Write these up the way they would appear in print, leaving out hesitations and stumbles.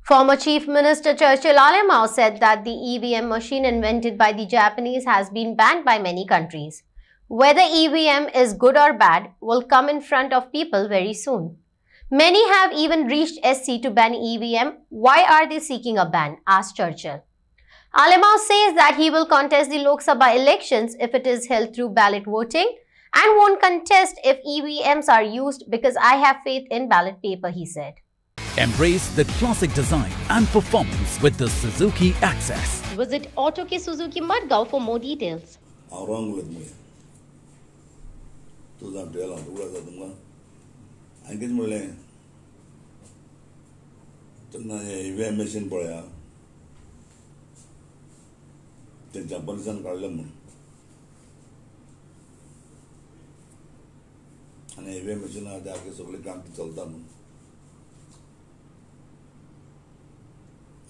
Former Chief Minister Churchill Alemao said that the EVM machine invented by the Japanese has been banned by many countries. Whether EVM is good or bad will come in front of people very soon. Many have even reached SC to ban EVM. Why are they seeking a ban? Asked Churchill. Alemao says that he will contest the Lok Sabha elections if it is held through ballot voting and won't contest if EVMs are used because I have faith in ballot paper, he said. Embrace the classic design and performance with the Suzuki Access. Visit Auto Ke Suzuki Madgaon for more details.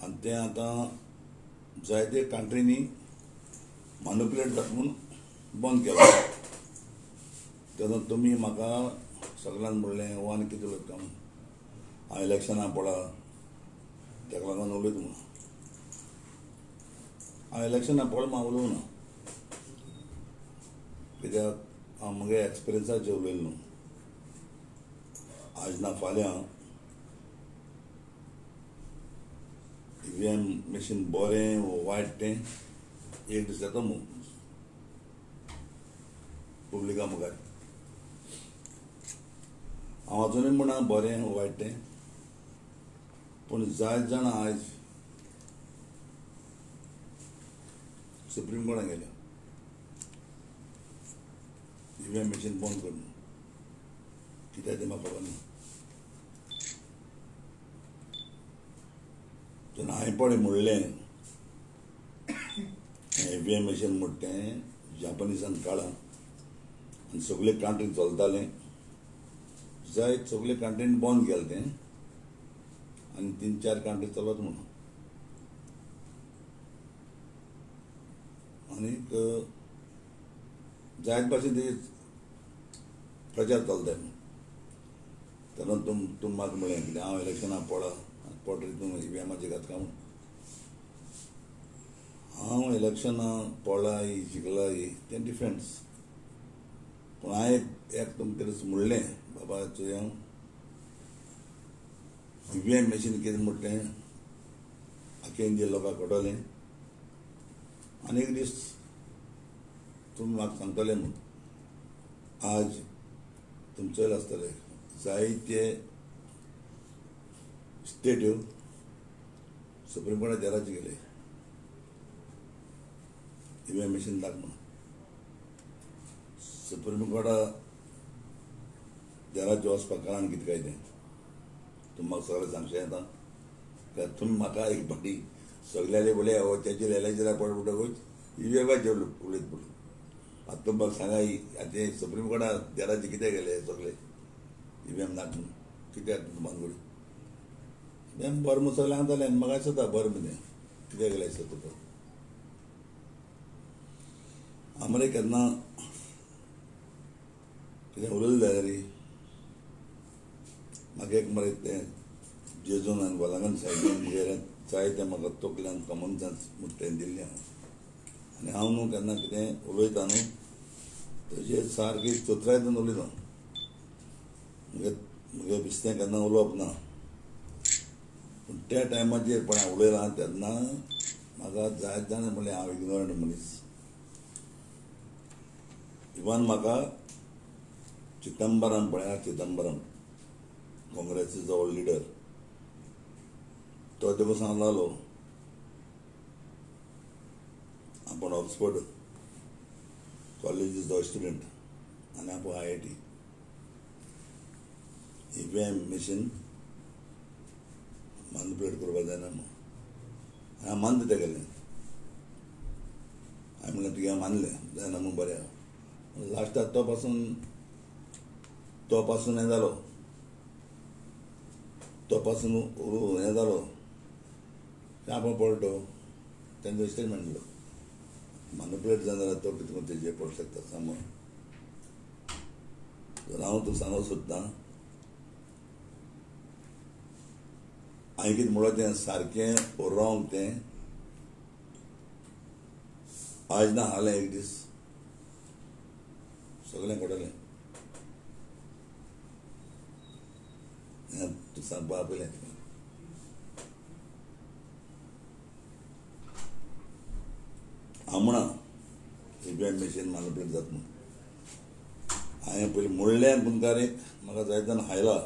आणि ते आता जायते कंट्रीनी manipulate जावन बंद केलं तेन्ना तुमी म्हाका सगळ्यांत म्हणलें वन कितें उलयता हांव इलेक्शनां पळा ताका लागून उलयता म्हणून हांव इलेक्शनां पळय हांव उलोवना कित्याक हांव म्हगे एक्सपिरियन्साचेर उलयलो न्हू आज ना फाल्यां EVM machine बरें वायट तें एक दीस येता पब्लिका मुखार हांव अजुनूय म्हणा बरें वायट तें पूण जायत जाणां आयज सुप्रीम कोर्टाक गेल्या EVM machine बंद कर म्हणून कित्याक तें म्हाका खबर ना हांवें पळय म्हणलें EVM मशीन म्हणटें जापानिसान काडलां आनी सगळे कंट्रीन चलतालें जायत सगळे कंट्रीन बंद केलें तें आनी 3-4 कंट्री चलत म्हणून आनीक जायत भाशेन तेजे प्रचार चलता तेन्ना तुम म्हाका म्हणलें कितें हांव इलेक्शनां पळा पडरी तूं EVMाचेर घात काय हांव इलेक्शनां पळा ही जिखला ही तें डिफरंस पूण हांवें एक तुमकां म्हणलें बाबा चोय हांव EVM मशीन कितें म्हणटें आख्या इंडिया लोकांक कळटलें आनी एक दीस तुमी म्हाका सांगतले म्हूण आज तुमचे चोयल आसतले जायते स्टेट्यो सुप्रीम कोर्टात देराचे गेले EVM मशीन दाख म्हणून सुप्रीम कोर्टात देराचे वचपाक कारण कितें काय तें तुमी म्हाका सगळें सांगचें येता काय तुमी म्हाका एक फावटी सगळ्याले बोले तेचेर इलेक्शनाक पडटकूच EVMाचेर उलयत पडलो आतां तुमी म्हाका सांगा आतां सुप्रीम कोर्टात देराचे कितें गेले सगळे EVM नाक म्हणून कित्याक बांदगोडी तें बरें म्हणून सगळ्यांक जालें आनी म्हाका दिसता बरें म्हणलें कित्याक गेलें दिसता तुका आमरे केन्ना कितें उलयलें जाल्यार म्हाका एक मरे तें जेजून आनी वलांगण सायडीन जायतें म्हाका तकल्यान कॉमन सेन्स म्हणटा तें दिल्लें आनी हांव न्हू केन्ना कितें उलयता न्हू तेजेर सारकी चतुरायेन उलयता म्हगे बिस्तें केन्ना उलोवप ना पूण त्या टायमाचेर पण हांव उलयलां तेन्ना म्हाका जायत जाणां म्हणलें हांव इग्नोरंट मनीस इवन म्हाका चिदंबरम पळया चिदंबरम काँग्रेसीचो व्हडलो लिडर तो तेका सांगलो आपूण ऑक्सफोर्ड कॉलेजीचो स्टुडंट आनी आपूण IIT EVM मशीन मॅनिप्युलेट करपाक जायना म्हणून हांवें मानता तेगेलें हांवें म्हणलें तुगे मानलें जायना म्हणून बरें लास्टाक तो पासून हें जालो तो पासून हें जालो आपूण पळटो तेंचो स्टेटमेंट दिलो मॅनिप्युलेट जाल्यार तो कितें करून तेजेर पडूंक शकता सांग हांव तुका सांगूंक सोदतां हांवें कितें म्हणलें तें सारकें रॉंग तें आज ना हालें एक दीस सगळें घडलें तूं सांगपा पयलें हांव म्हणा ईव्हीएम मशीन मॅनिप्युलेट जाता म्हणून हांवें पयलीं म्हणलें गुणकारीक म्हाका जाय तेन्ना हायला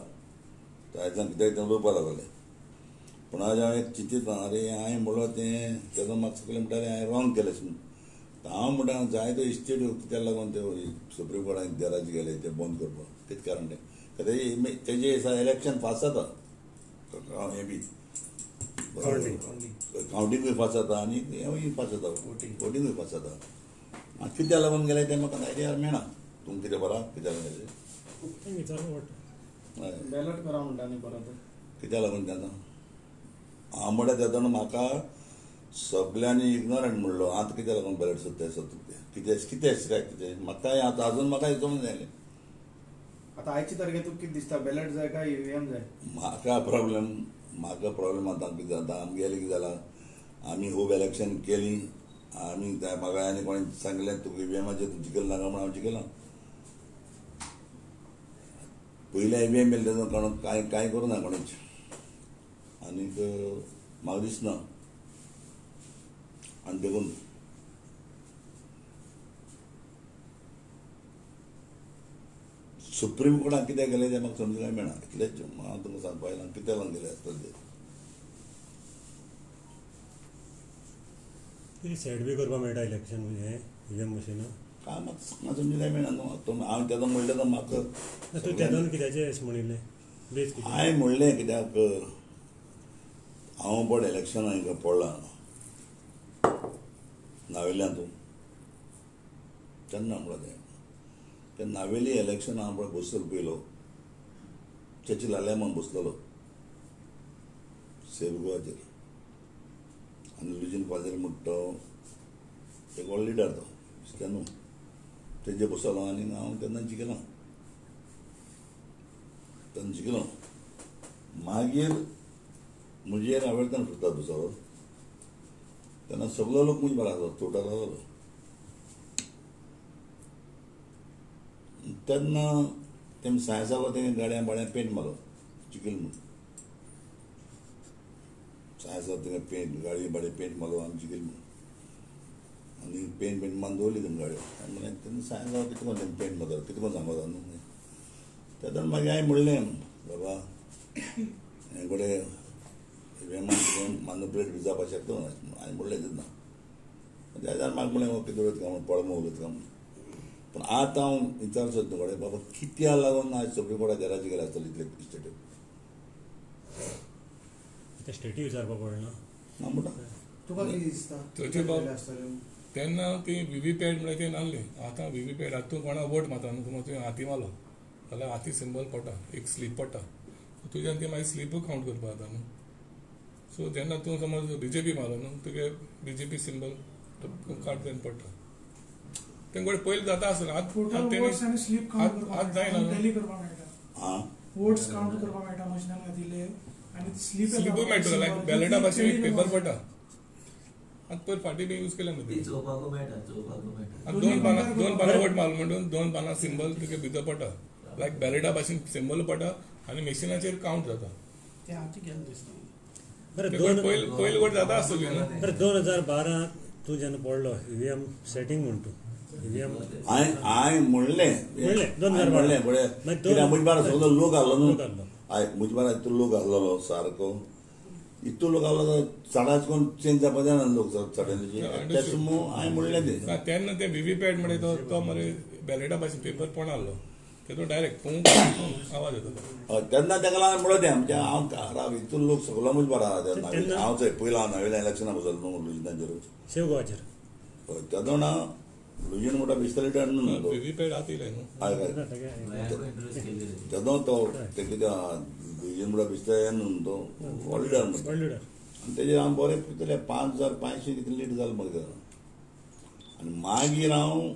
जायतान कित्याक तें उलोवपा लागलें पूण आज हांवें चिंतीत अरे हांवें म्हणलें तें तेदो म्हाका सगळें म्हणटालें हांवें रॉंग केलें अशें म्हणून हांव म्हणटा जायतो इस्टेट कित्याक लागून ते सुप्रीम कोर्टान देराचे गेले ते बंद करपाक कितें कारण तें तेजे इलेक्शन फास्ट जाता हें बी कावंटींगूय फास्ट जाता आनी हेंवूय फास्ट जाता वोटींगूय फास्ट जाता कित्याक लागून गेले तें म्हाका आयडिया मेळना तुमकां कितें बरा कित्याक लागून बॅलट करा म्हणटा न्ही परत कित्याक लागून तेन्ना हांव म्हणटा तेन्ना म्हाका सगळ्यांनी इग्नोरंट म्हणलो आतां कित्याक लागून बॅलट सोदता कितें काय कितें म्हाका आतां अजून म्हाका समज जालें आतां आयची तारखेर तुका कितें दिसता बॅलट जाय काय ईव्हीएम जाय म्हाका प्रॉब्लेम आतां कितें जाता आमगेलें कितें जालां आमी खूब इलेक्शन केलीं आमी म्हाका आनी कोणी सांगलें तुका ईव्हीएमाचेर जिखल नाका म्हूण हांव जिखलां पयलें ईव्हीएम येयलें तेन्ना कोण कांय करूं ना कोणीच आनीक म्हाका दिसना आनी देखून सुप्रीम कोर्टान कित्याक गेलें तें म्हाका समजूंक मेळना इतलेंच हांव तुमकां सांगपा आयलां कित्याक लागून गेले आसतले ते सेट बी करपाक मेळटा इलेक्शन हें ईव्हीएम मशीन काय म्हाका समजूंक मेळना न्हू हांव तेदो म्हणलें तर म्हाका तूं तेदोन कित्याचें अशें म्हणिल्लें बेज कितें हांवें म्हणलें कित्याक हांव पड इलेक्शनां हिंगा पडलां नावेल्यांतूं तेन्ना म्हणलें ते नावेली इलेक्शन हांव पळय बसलो पयलो चर्चिल आलेमान बसलेलो सेव गोवाचेर आनी लुजीन फादर म्हणटा तो एक व्हड लिडर तो तेन्ना तेजे बसलो आनी हांव तेन्ना जिखलां मागीर म्हजेर हांवें तेन्ना फुरता बसलो तेन्ना सगळो लोक म्हजे बरो आसलो तोटा लागलो तेन्ना तेमी सायन्साक तेमी गाड्या बाड्यां पेंट मारलो चिकल म्हणून सायन्साक तेंगे पेंट गाडी बाडी पेंट मारलो आमी चिकल म्हणून आनी पेंट मारून दवरली तेमी गाडयो म्हणलें तेन्ना सायन्साक कितें कोण तेमी पेंट मारता कितें कोण सांगता न्हू तेन्ना मागीर हांवें म्हणलें बाबा हें कडेन ईव्हीएमान मॅनिप्युलेट बी जावपाक शकता हांवें म्हणलें तेन्ना तेन्ना म्हाका म्हणलें ओके दवरत काय म्हूण पळोवंक उलयता काय म्हूण पूण आतां हांव विचार सोदता कडेन बाबा कित्याक लागून आज सुप्रीम कोर्टाक देराचे गेले आसतले इतले स्टेटीक ते स्टेटी विचारपाक पडना ना म्हणटा तुका कितें दिसता तेन्ना ती व्हीव्हीपॅट म्हणल्यार ती नासली आतां व्हीव्हीपॅट आतां तूं कोणाक वोट मारता न्हू समज तुवें हाती मारलो जाल्यार हाती सिंबल पडटा एक स्लीप पडटा तुज्यान ती मागीर स्लीपू कावंट करपा जाता न्हू सो जेन्ना तूं समज बीजेपी मारलो न्हू तुगे बीजेपी सिंबल कार्ड जावन पडटा तेंकडे पयलीं जाता आसलें आतां जायना वोट्स काउंट करपाक मेळटा मशिनान घातिल्ले आनी स्लिपूय मेळटा लायक बॅलेटा भाशेन एक पेपर पडटा आतां पयर फाटीं बी यूज केल्या न्हू दोन पानां वोट मारलो म्हणून 2 पानां सिंबल तुगे भितर पडटा लायक बॅलेटा भाशेन सिंबल पडटा आनी मशिनाचेर काउंट जाता पयलीं वोट जाता आसतली न्हू 2012 तूं जेन्ना पडलो ईव्हीएम सेटींग म्हूण तूं ईव्हीएम हांवें म्हणलें म्हजे बारा सगळो लोक आहलो न्हू म्हजे बारा इतलो लोक आहलो सारको इतलो लोक आहलो चडाच कोण चेंज जावपा जायना लोक चडांचे हांवें म्हणलें तें तेन्ना ते व्हीव्हीपॅट म्हणजे तो मरे बॅलेटा भाशेन पेपर पण आहलो तेतून डायरेक्ट आवाज येता तेन्ना ताका लागून म्हणलो तें म्हणजे हांव इतलो लोक सगळो म्हजे बारा आहा तेन्ना हांव थंय पयलो हांव नावेल्या इलेक्शनाक बसलो न्हू लुजिनाचेर शेव गोवाचेर हय तेदोना लुजीन म्हणटा बेश्टो लिडर न्हू व्हीव्हीपॅट आतां येयले न्हू तेदो तो ते कितें लुजीन म्हणटा बेश्टो हें न्हू तो व्हड लिडर म्हणटा आनी तेजेर हांव बरें कितले 5500 कितें लीड जालें म्हाका आनी मागीर हांव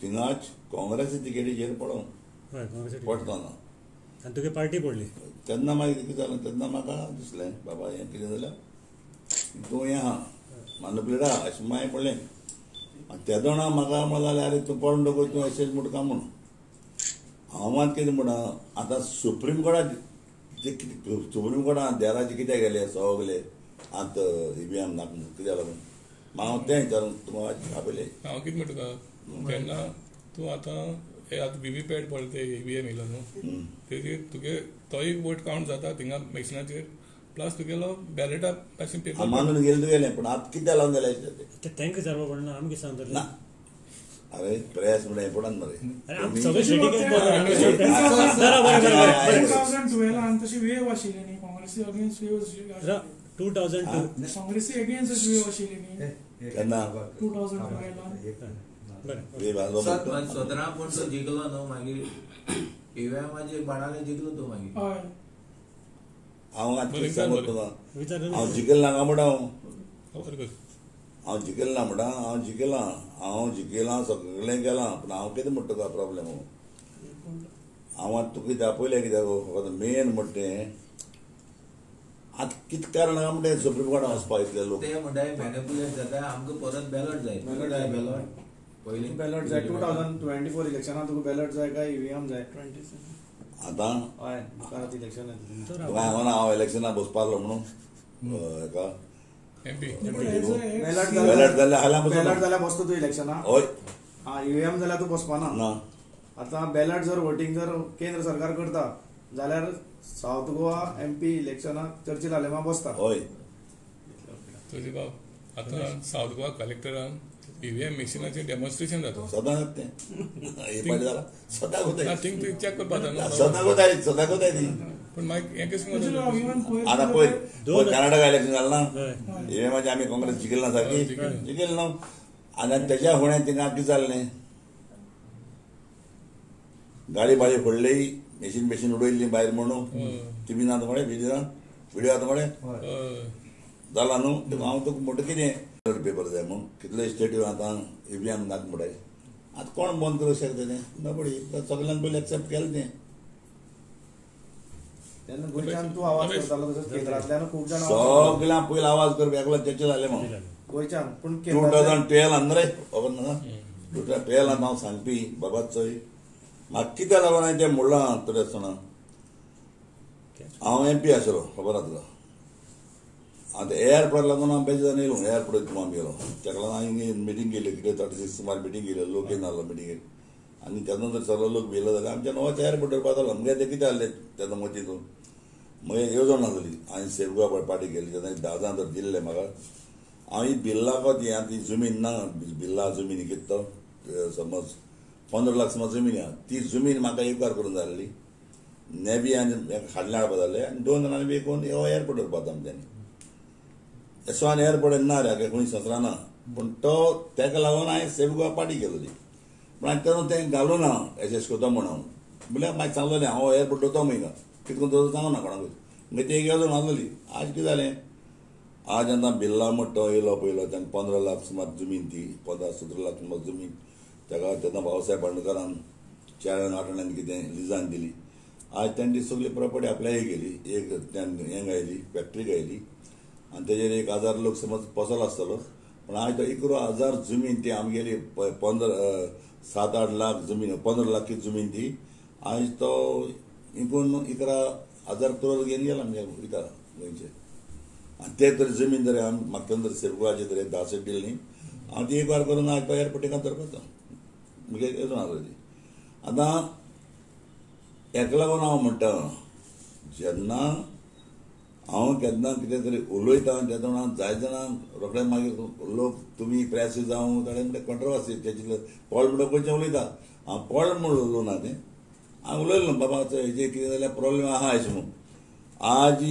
थिंगाच काँग्रेसी तिकेटीचेर पडताना आनी तुगे पार्टी पडली. तेन्ना मागीर कितें जालें तेन्ना म्हाका दिसलें बाबा हें कितें जाल्यार तूं हें आहा मानुप्लेट आहा अशें मागीर पडलें. आनी ते जाणा म्हाका म्हणलें आरे तूं पडून डोको तूं एस म्हूण काय म्हणून हांव मात कितें म्हणा आतां सुप्रीम कोर्टात सुप्रीम कोर्टान देराचे कितें गेले सगळे आतां EVM नाका कित्याक लागून हांव तें विचारून तुमकां आपयलें. हांव कितें म्हणटा तुका तेन्ना तूं आतां हे आतां VVPAT पळय ते EVM येयलो न्हू तेजेर तुगे तो एक वोट कावंट जाता थिंगा मॅशिनाचेर प्लस तुगेलो बॅलेटा पासून पेपर मानून गेलें तुगेलें पूण आतां कित्याक लागून जालें ते तांकां विचारपा पडना आमी कितें सांगतले. ना अरे प्रेस म्हणून इम्पॉर्टंट मरे आमी सगळे सेटिंग 2012 तशी वेव आशिल्ली न्ही काँग्रेसी अगेन्स्ट वेव 2002 काँग्रेसी अगेन्स्ट वेव आशिल्ली न्ही केन्ना 2012 17 पूण तो जिखलो न्हू मागीर EVMाचेर बाणाले जिखलो तो मागीर. हय हांव आतां सांगता तुका हांव जिखल नाका म्हणटा हांव जिखल ना म्हणटा हांव जिखलां सगळें केलां पूण हांव कितें म्हणटा तुका प्रॉब्लेम हांव आतां तुका कितें आपयलें कित्याक मेन म्हणटा तें आतां कितें कारण आहा म्हणटा सुप्रीम कोर्टान वचपाक इतले लोक ते म्हणटा मॅनिपुलेट जाता आमकां परत बॅलट जाय बॅलट पयलीं बॅलट जाय 2024 इलेक्शनाक तुका बॅलट जाय काय EVM जाय आतां हय मुखार इलेक्शन तुका हांव हांव इलेक्शनाक बसपा लागलो म्हणून हेका MP बॅलट जाल्यार बसता तूं इलेक्शनाक. हय EVM जाल्यार तूं बसपाना. ना आतां बॅलट जर वोटींग जर केंद्र सरकार करता जाल्यार सावथ गोवा MP इलेक्शनाक चर्चिल आलेमा बसता. हय तुजे बाब आतां सावथ गोवा कलेक्टरान EVM मॅशिनाचेर डेमॉन्स्ट्रेशन जाता सदां तें हे पाटी जाला सदां कोताय थिंग तूं चॅक करपा जाता सदां कोताय ती पूण मागीर हें कशें म्हणटा आतां पळय कर्नाटका इलेक्शन जालें ना EVMाचें आमी काँग्रेस जिखल ना सारकी जिखल न्हू आनी तेच्या फुडें थिंगा कितें जाल्लें गाडी बाडी फोडली मॅशीन उडयल्ली भायर म्हणून टीव्ही ना मळे व्हिडिओ आतां मळे जाला न्हू हांव तुका म्हणटा कितें पेपर जाय म्हूण कितले स्टेट्यो आतां EVM नाका म्हणटाय आतां कोण बंद करूंक शकता तें नबडी सगळ्यांक पयलीं एक्सेप्ट केलें तें तेन्ना गोंयच्यान तूं आवाज करतालो तसोच केंद्रांतल्यान खूब जाण सगळ्यांक पयलीं आवाज करप एकलो चर्चा जालें म्हणून गोंयच्यान पूण 2012 रे खबर ना 2012 हांव सांगपी बाबा चोय म्हाका कित्याक लागून हांवें तें म्हणलां तरी आसतना हांव MP आशिल्लो खबर आहा तुका आतां एअरपोर्ट लागून हांव बेजार येयलो एअरपोर्ट तुका आमी गेलो तेका लागून हांवें मिटींग केली कितें 36 सुमार मिटींग केली लोक येनासलो मिटींगेक आनी तेन्ना जर सगळो लोक भियेलो जाल्यार आमच्या नवाच्या एअरपोर्टार पावतालो म्हणजे ते कितें जालें तेन्ना मतींतून मागीर येवजण नासली हांवें सेवगा पार्टी केली तेन्ना 10 जाण तर दिल्ले म्हाका हांव ही बिल्ला कोती ती जमीन ना बिल्ला जमीन कितें तो समज 15 लाख समज जमीन आहा ती जमीन म्हाका एकवार करून जाल्ली नेबी आनी हाडले हाडपा जाले आनी 2 जाणांनी विकून एअरपोर्टार पावता आमच्यांनी यशवान एअरपोर्ट ना रे कोणी संसरा ना पूण तो तेका लागून हांवें सेवगा पार्टी केलेली पूण हांवें तेन्ना तें घालूं ना एस कोता म्हण हांव म्हळ्यार मागीर सांगलेलें हांव एअरपोर्ट दोतो मग कितें करून सांगू ना कोणाकूय मागीर ती एक येवजण नासलेली आज कितें जालें आज जेन्ना बिर्ला म्हणटा येयलो पयलो तेन्ना 15 लाख सुमार जमीन ती 15-17 लाख सुमार जमीन तेका तेन्ना भाऊसाहेब बांडकरान 4-8 कितें लिजान दिली आज तेंची सगळी प्रॉपर्टी आपल्या हे गेली एक हें गायली फॅक्टरी गायली आनी तेजेर 1000 लोक समज पसलो आसतलो पूण आज तो 11,000 जमीन ती आमगेली 7-8 लाख जमीन 15 लाख जमीन ती आज तो इकून 11,000 करोड घेवन गेला आमगे विका गोंयचे आनी ते तरी जमीन जर म्हाका तेन्ना सेवगाचे तरी 10 सेट दिली न्ही हांव ती एक वार करून आज तो एअरपोर्टीक करपाचो मुगे येवजण आसली ती आतां हेका लागून हांव म्हणटा जेन्ना हांव केन्ना कितें तरी उलयता तेन्ना जाय जाणांक रोखडें मागीर लोक तुमी प्रेस जावं थोडे म्हणटा कंट्रोवर्सी तेचे पोळ म्हणून खंयचें उलयता हांव पोळ म्हणून उलोवं ना तें हांव उलयलो बाबा हेजें कितें जाल्यार प्रॉब्लेम आहा अशें म्हणून आज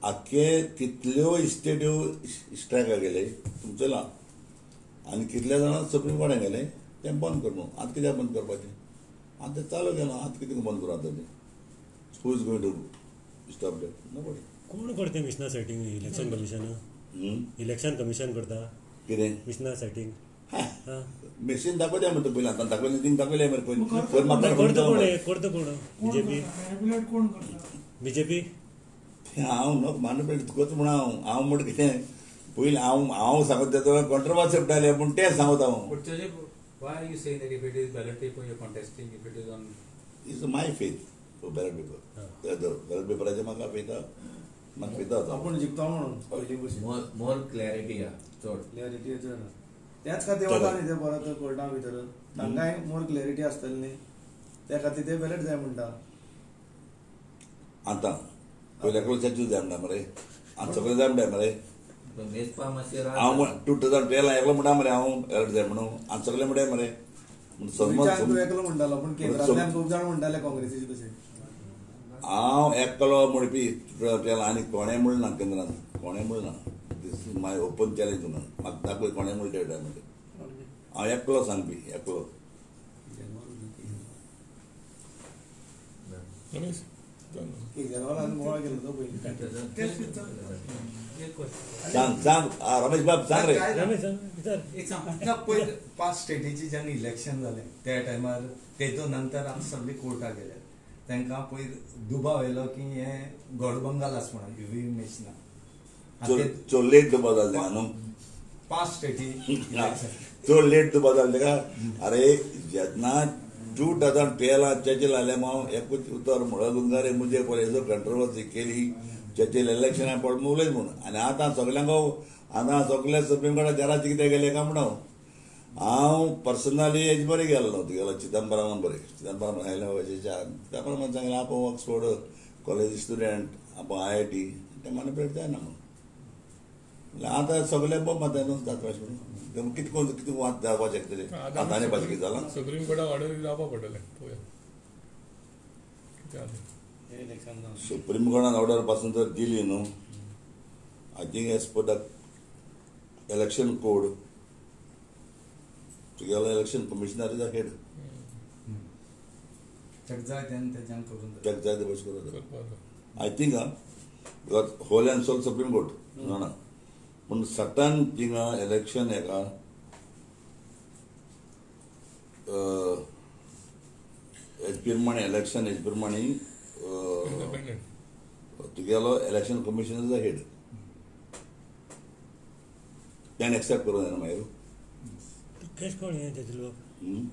आख्खे कितल्यो इस्टेट्यो स्ट्रायका गेले तुमचो ला आनी कितल्या जाणां सुप्रीम कोर्टान गेले तें बंद कर म्हणून आतां कित्याक बंद करपाचें आतां चालू केलां आतां कितें बंद करूं आतां तें who is going to stop that nobody कोण करता मिशना सेटिंग इलेक्शन कमिशन करता कितें मिशना सेटिंग मशीन दाखवल्या म्हणतो पयलीं आतां दाखयलें तीं दाखयलें मरे पयलीं म्हाका करता कोण बीजेपी मॅनिपुलेट कोण करता बीजेपी हांव न्हू मॅनिपुलेट तुकाच म्हण हांव म्हण कितें पयलीं हांव सांगता तेदो कंट्रोवर्सी उठटाले पूण तें सांगता हांव. But Jajab, why are you saying that if it is ballot paper you're contesting, if it is on... is my faith ballot paper ballot पेपराचेर म्हाका फेथ आसा. आपण जिखता म्हणून पयलीं भशेन more clarity चड क्लॅरिटी त्याच खातीर वता न्ही ते परत कोर्टा भितर तांकांय मोर क्लॅरिटी आसतली न्ही त्या खातीर ते बॅलट जाय म्हणटा. आतां पयल्या चर्चील जाय म्हणटा मरे आतां सगळें जाय म्हणटा मरे मेजपा मातशें हांव 2012 एकलो म्हणटा मरे हांव बॅलट जाय म्हणून आतां सगळें म्हणटाय मरे तूं एकलो म्हणटालो पूण केंद्रांतल्यान खूब जाण म्हणटाले काँग्रेसीचे तशें. हांव एकलो म्हणपी आनी कोणें म्हणना केंद्रांत कोणें म्हणना this is my open challenge म्हणून म्हाका दाखय कोणें म्हणटा त्या टायमार हांव एकलो सांगपी एकलो. रमेश केजरीवालान बोवाळ केलो तो पयलीं. सांग रमेश बाब सांग रे. एक सांग पयलीं 5 स्टेटीची जेन्ना इलेक्शन जालें त्या टायमार तेतून नंतर आमी सगळीं कोर्टाक गेले तांकां पयर दुबाव येयलो की हें घोडबंगाल आसा म्हणून ईव्हीएम मॅचिनां चड लेट दुबाव जालें तेका न्हू 5 स्टेटी चड लेट दुबाव जालें तेका. अरे जेन्ना 2012 चर्चिल आलेमांव एकूच उतर मुळगुंजारे मुझे पळय कंट्रोवर्सी केली चर्चिल इलेक्शना पड उलयत म्हणून आनी आतां सगल्यांक आतां सगळे सुप्रीम कोर्टात देराचे कितें गेले काय म्हणून हांव पर्सनली हेज बरें गेल्लो तुगेलो चिदंबरमान बरें चिदंबरम आयलो चिदंबरमान सांगलें आपूण ऑक्सफोर्ड कॉलेज स्टुडंट आपूण IIT तें मॅनिपुलेट जायना म्हणून आतां सगळे बोब मात न्हू जाता अशें कितें कोण कितें वाद जावपाक शकतले आतां आनी भाशेन कितें जालां सुप्रीम कोर्टाक ऑर्डर जावपा पडटलें पळोवया कितें जालें. सुप्रीम कोर्टान ऑर्डर पासून जर दिली न्हू I think as per the election code तुगेलो election commissioner is head check जाय तेन्ना तेच्यान करून चेक जाय ते भाशेन करता I think because whole and sole supreme court ना पूण सटन थिंगा इलेक्शन हेका हेज प्रमाणे इलेक्शन हेज प्रमाणे तुगेलो इलेक्शन कमिशन इज हेड त्यान एक्सेप्ट करूं जायना मागीर केस कोण हे तेजे लोक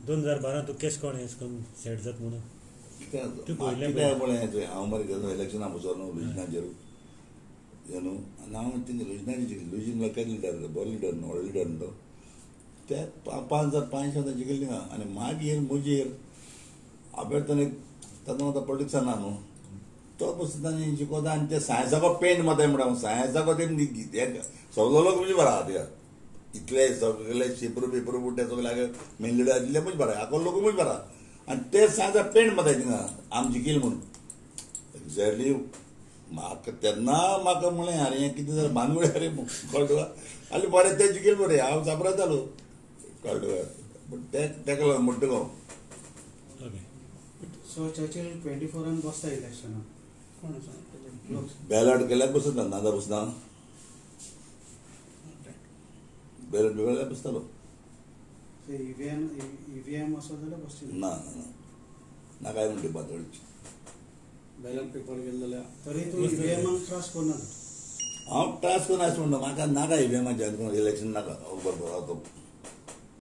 2012 तू केस कोण हे सेट जात म्हणून कितें पळय हांव मरे गेलो इलेक्शना बसोलो न्हू लुजनाचेर न्हू आनी हांव थिंग लुजनाची लुजीन लोकल लिडर बरो लिडर न्हू व्हडलो लिडर न्हू तो ते 5,500 जिखिल्ली थिंगा आनी मागीर मुजेर आबेडतान एक तातूंत आतां पॉलिटिक्सान ना न्हू तो बसून तांणी शिकोता आनी ते सायन्साको पेंट माताय म्हणटा सायन्साको ते सगलो लोक म्हणजे बरा आहा इतले सगळे शिपरू बिपरू बुड्डे सगळे मेन लिडर दिले म्हणजे बरा आको लोक म्हणजे बरा आनी ते सायन्सा पेंट माताय थिंगा आमी जिखील म्हणून एक्झॅक्टली म्हाका तेन्ना म्हाका म्हळें अरे हें कितें जालें भानगड अरे कळटा आनी बरें ते जिखील बरें हांव सापरात जालो कळटा पूण तेका लागून म्हणटा गो सो चर्चिल 24 बसता इलेक्शनाक कोण बॅलट केल्यार बसता नाजाल्यार बसना बॅलट केल्यार बसतालो ईव्हीएम असो जाल्यार बसची ना ना ना काय म्हणटा पातळीची बॅलट पेपर गेले जाल्यार तरी तूं ईव्हीएमाक ट्रस्ट करना. हांव ट्रस्ट करना अशें म्हणटा म्हाका नाका ईव्हीएमाचें इलेक्शन नाका बरोबर